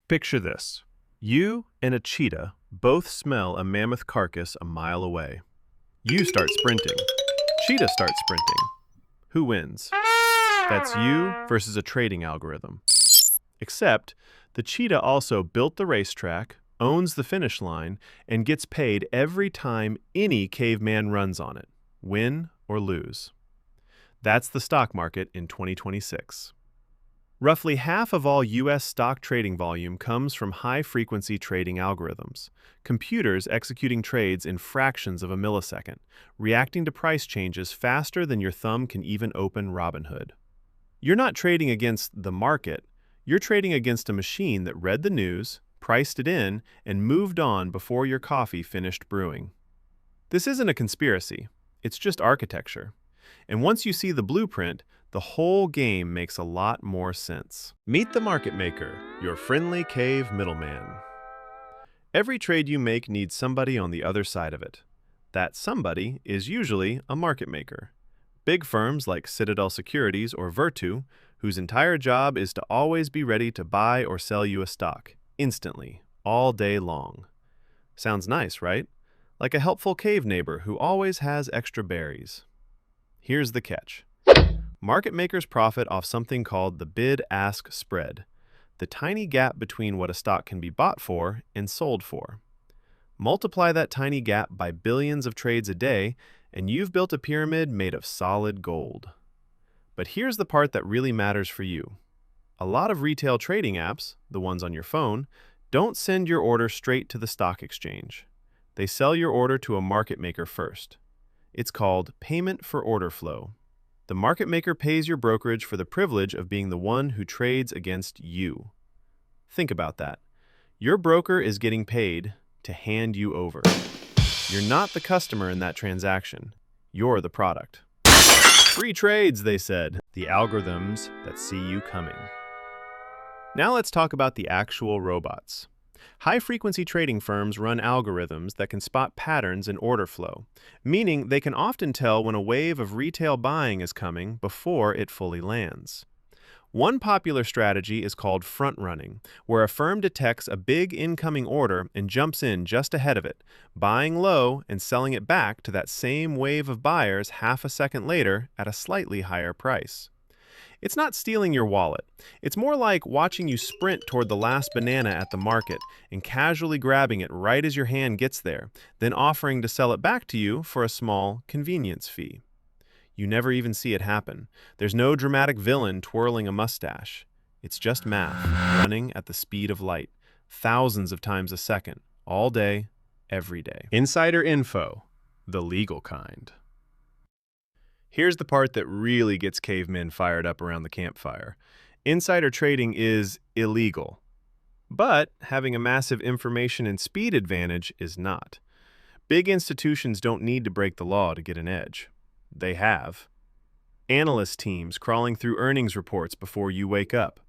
Picture this. You and a cheetah both smell a mammoth carcass a mile away. You start sprinting. Cheetah starts sprinting. Who wins? That's you versus a trading algorithm. Except the cheetah also built the racetrack, owns the finish line, and gets paid every time any caveman runs on it, win or lose. That's the stock market in 2026. Roughly half of all U.S. stock trading volume comes from high-frequency trading algorithms, computers executing trades in fractions of a millisecond, reacting to price changes faster than your thumb can even open Robinhood. You're not trading against the market, you're trading against a machine that read the news, priced it in, and moved on before your coffee finished brewing. This isn't a conspiracy, it's just architecture. And once you see the blueprint, the whole game makes a lot more sense. Meet the market maker, your friendly cave middleman. Every trade you make needs somebody on the other side of it. That somebody is usually a market maker. Big firms like Citadel Securities or Virtu, whose entire job is to always be ready to buy or sell you a stock, instantly, all day long. Sounds nice, right? Like a helpful cave neighbor who always has extra berries. Here's the catch. Market makers profit off something called the bid-ask spread, the tiny gap between what a stock can be bought for and sold for. Multiply that tiny gap by billions of trades a day, and you've built a pyramid made of solid gold. But here's the part that really matters for you. A lot of retail trading apps, the ones on your phone, don't send your order straight to the stock exchange. They sell your order to a market maker first. It's called payment for order flow. The market maker pays your brokerage for the privilege of being the one who trades against you. Think about that. Your broker is getting paid to hand you over. You're not the customer in that transaction. You're the product. Free trades, they said. The algorithms that see you coming. Now let's talk about the actual robots. High-frequency trading firms run algorithms that can spot patterns in order flow, meaning they can often tell when a wave of retail buying is coming before it fully lands. One popular strategy is called front-running, where a firm detects a big incoming order and jumps in just ahead of it, buying low and selling it back to that same wave of buyers half a second later at a slightly higher price. It's not stealing your wallet. It's more like watching you sprint toward the last banana at the market and casually grabbing it right as your hand gets there, then offering to sell it back to you for a small convenience fee. You never even see it happen. There's no dramatic villain twirling a mustache. It's just math, running at the speed of light, thousands of times a second, all day, every day. Insider info, the legal kind. Here's the part that really gets cavemen fired up around the campfire. Insider trading is illegal, but having a massive information and speed advantage is not. Big institutions don't need to break the law to get an edge. They have. Analyst teams crawling through earnings reports before you wake up.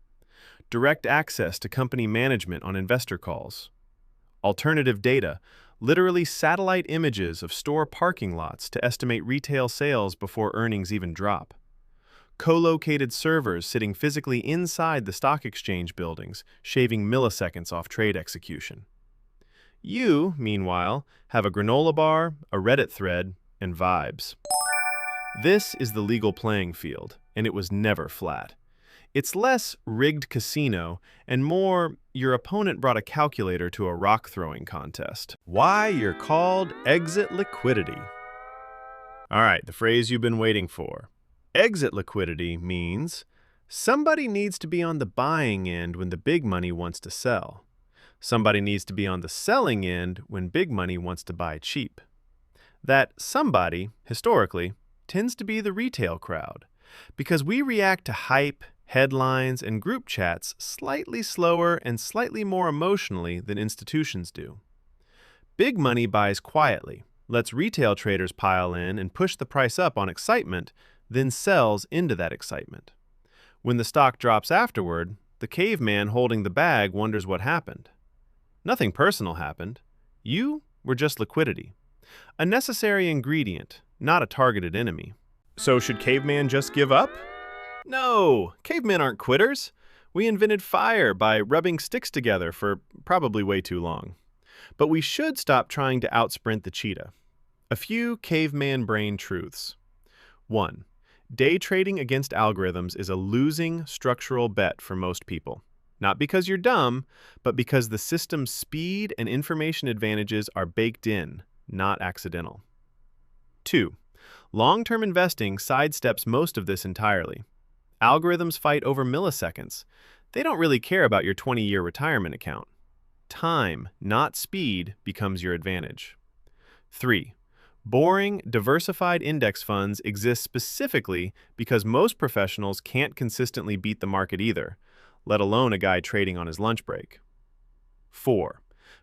Direct access to company management on investor calls. Alternative data, literally satellite images of store parking lots to estimate retail sales before earnings even drop. Co-located servers sitting physically inside the stock exchange buildings, shaving milliseconds off trade execution. You, meanwhile, have a granola bar, a Reddit thread, and vibes. This is the legal playing field, and it was never flat. It's less rigged casino and more your opponent brought a calculator to a rock-throwing contest. Why you're called Exit Liquidity. All right, the phrase you've been waiting for. Exit Liquidity means somebody needs to be on the buying end when the big money wants to sell. Somebody needs to be on the selling end when big money wants to buy cheap. That somebody, historically, tends to be the retail crowd, because we react to hype, headlines, and group chats slightly slower and slightly more emotionally than institutions do. Big money buys quietly, lets retail traders pile in and push the price up on excitement, then sells into that excitement. When the stock drops afterward, the caveman holding the bag wonders what happened. Nothing personal happened. You were just liquidity. A necessary ingredient, not a targeted enemy. So should caveman just give up? No, cavemen aren't quitters. We invented fire by rubbing sticks together for probably way too long. But we should stop trying to outsprint the cheetah. A few caveman brain truths. 1. Day trading against algorithms is a losing structural bet for most people. Not because you're dumb, but because the system's speed and information advantages are baked in, not accidental. 2. Long-term investing sidesteps most of this entirely. Algorithms fight over milliseconds. They don't really care about your 20-year retirement account. Time, not speed, becomes your advantage. 3. Boring, diversified index funds exist specifically because most professionals can't consistently beat the market either, let alone a guy trading on his lunch break. 4.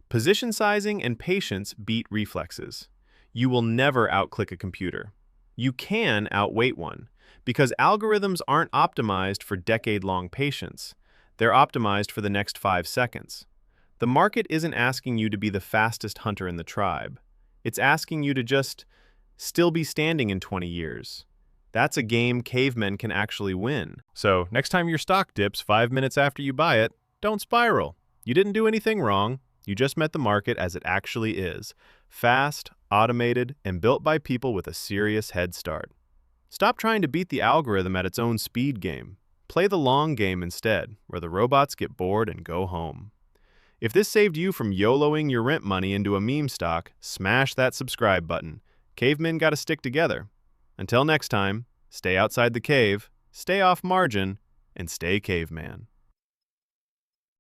Position sizing and patience beat reflexes. You will never outclick a computer. You can outweight one, because algorithms aren't optimized for decade-long patience. They're optimized for the next 5 seconds. The market isn't asking you to be the fastest hunter in the tribe. It's asking you to just still be standing in 20 years. That's a game cavemen can actually win. So, next time your stock dips 5 minutes after you buy it, don't spiral. You didn't do anything wrong. You just met the market as it actually is. Fast, automated, and built by people with a serious head start. Stop trying to beat the algorithm at its own speed game. Play the long game instead, where the robots get bored and go home. If this saved you from YOLOing your rent money into a meme stock, smash that subscribe button. Cavemen gotta stick together. Until next time, stay outside the cave, stay off margin, and stay caveman.